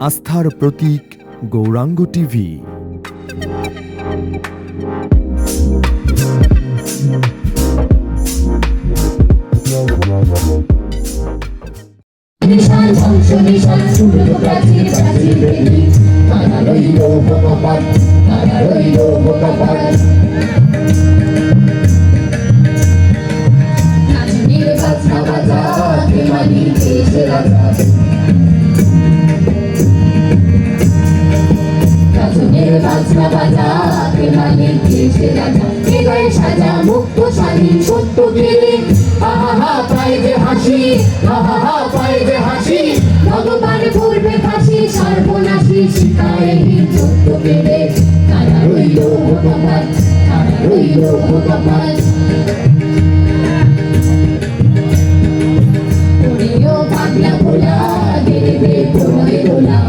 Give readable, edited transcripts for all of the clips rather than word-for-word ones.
আস্থার প্রতীক গৌরাঙ্গ টিভি। ভগবান করবে ফাঁসি সর্বনাশী শিকারে যুদ্ধ পেলে তারা রইল ভগবান, তারা রইল ভগবান। ওরেও পাগলা ভোলা দেবে প্রলয় দোলা,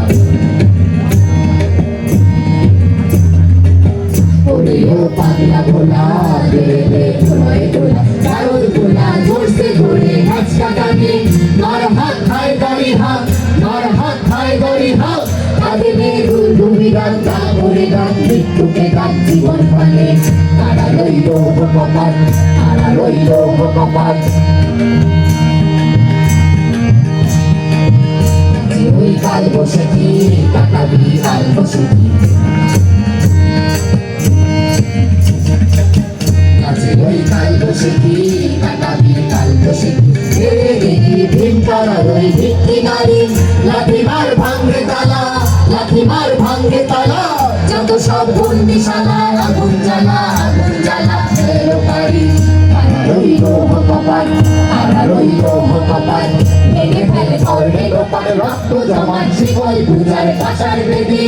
ওরেও পাগলা ভোলা দেবে প্রলয় দোলা। কারোর ভোলা জোরসে ধরে গাছ কাটাবে, নর হাত খায় গড়ি হাত, নর হাত খায় গড়ি হাত। তাদের মেরুর ভূমি গান তা করে গান মৃত্যুকে গান জীবন পালে তারা রইল ভগবান, তারা রইল ভগবান। ওই কাল বসে কি কাটাবি কাল বসে কি, ওই কাল বসে কি কাটাবি কাল বসে কি। ভীম করার ওই ভিত্তি নারী লাঠি মার ভাঙ্গে তালা, লাঠি মার ভাঙ্গে তালা। যত সব বন্দিশালা আগুন জ্বালা, আগুন জ্বালা এলো পারি। তারা রইল ভগবান, তারা রইল ভগবান। ভেঙে ফেলে করবে গোপাল রক্ত জমান শিকল পূজার কাঁসার বেদি।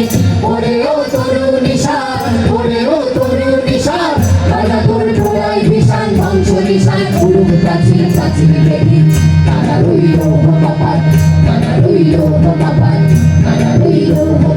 ওরেও তরু নিশান, ওরেও তরু নিশান। রাজা তোর ঢোলাই ভীষণ ধ্বংস নিশান উড়ুক প্রাচীর প্রাচীর বেদি। তারা রইল ভগবান, তারা রইল ভগবান, তারা রইল ভগবান।